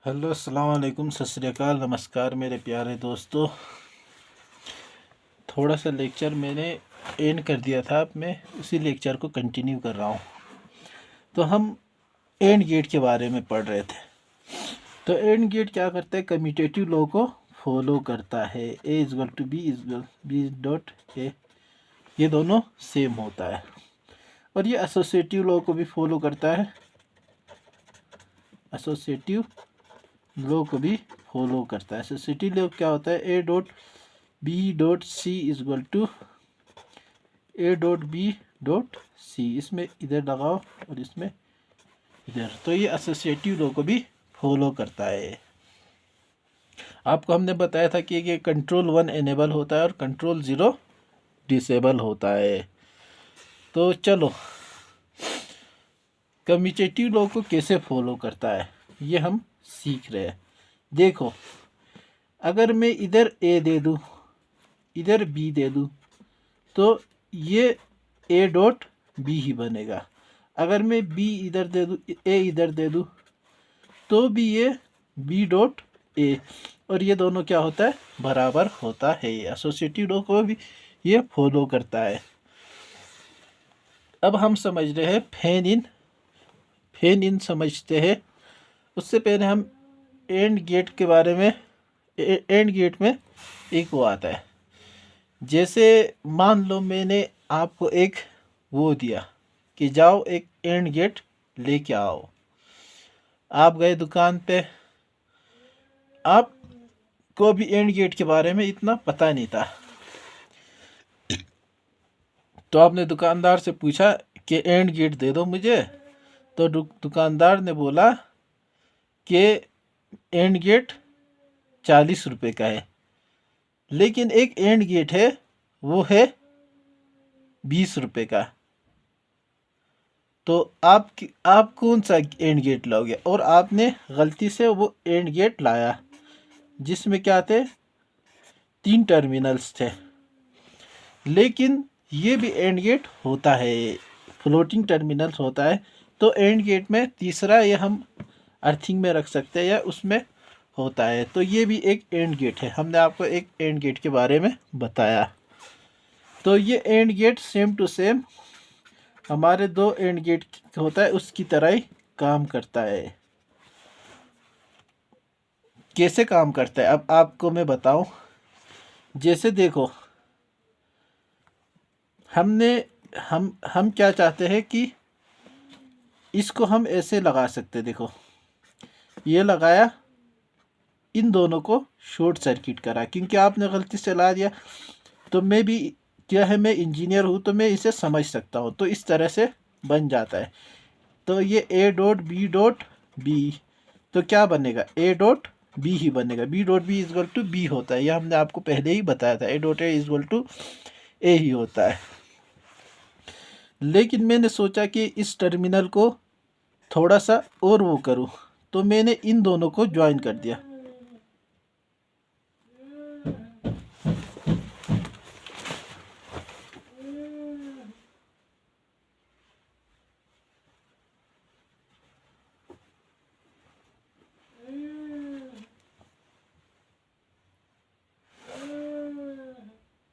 Hello अस्सलाम वालेकुम, सत श्री अकाल, नमस्कार मेरे प्यारे दोस्तों। थोड़ा सा लेक्चर मैंने एंड कर दिया था, अब मैं उसी लेक्चर को कंटिन्यू कर रहा हूँ। तो हम एंड गेट के बारे में पढ़ रहे थे। तो एंड गेट क्या करता है? कम्यूटेटिव लॉ को फॉलो करता है। A equal to B equal B dot A, ये दोनों सेम होता है। और ये एसोसिएटिव लॉ को भी फॉलो करता है। एसोसिएटिव लॉ को भी फॉलो करता है। एसोसिएटिव लॉ क्या होता है? A dot B dot C is equal to A dot B dot C. इसमें इधर लगाओ और इसमें इधर। तो ये एसोसिएटिव लॉ को भी फॉलो करता है। आपको हमने बताया था कि ये कंट्रोल 1 एनेबल होता है और कंट्रोल 0 डिसेबल होता है। तो चलो, कम्यूटेटिव लॉ को कैसे फॉलो करता है ये हम सीख रहे हैं। देखो, अगर मैं इधर ए दे दूँ, इधर बी दे दूँ, तो ये ए डॉट बी ही बनेगा। अगर मैं बी इधर दे दूँ, ए इधर दे दूँ, तो भी ये बी डॉट ए, और ये दोनों क्या होता है? बराबर होता है। एसोसिएटिव लॉ को भी ये फॉलो करता है। अब हम समझ रहे हैं फैन इन समझते हैं। उससे पहले हम एंड गेट के बारे में, एंड गेट में एक वो आता है। जैसे मान लो मैंने आपको एक वो दिया कि जाओ एक एंड गेट लेके आओ। आप गए दुकान पे, आपको भी एंड गेट के बारे में इतना पता नहीं था, तो आपने दुकानदार से पूछा कि एंड गेट दे दो मुझे। तो दुकानदार ने बोला कि एंड गेट 40 रुपये का है, लेकिन एक एंड गेट है वो है 20 रुपये का। तो आप कौन सा एंड गेट लाओगे? और आपने गलती से वो एंड गेट लाया जिसमें क्या थे? 3 टर्मिनल्स थे। लेकिन ये भी एंड गेट होता है, फ्लोटिंग टर्मिनल्स होता है। तो एंड गेट में तीसरा ये हम अर्थिंग में रख सकते हैं या उसमें होता है। तो ये भी एक एंड गेट है। हमने आपको एक एंड गेट के बारे में बताया। तो ये and gate same to same हमारे 2 एंड गेट होता है उसकी तरह ही काम करता है। कैसे काम करता है अब आपको मैं बताऊं। जैसे देखो, हम क्या चाहते हैं कि इसको हम ऐसे लगा सकते। देखो, ये लगाया, इन दोनों को शॉर्ट सर्किट करा क्योंकि आपने गलती से ला दिया। तो मैं भी क्या है, मैं इंजीनियर हूँ तो मैं इसे समझ सकता हूँ। तो इस तरह से बन जाता है। तो ये ए डॉट बी, तो क्या बनेगा? ए डॉट बी ही बनेगा। B dot B equal to B होता है। यह हमने आपको पहले ही बताया था। A dot A equal to A ही होता है। लेकिन मैंने सोचा कि इस टर्मिनल को थोड़ा सा और वो करूँ, तो मैंने इन दोनों को ज्वाइन कर दिया।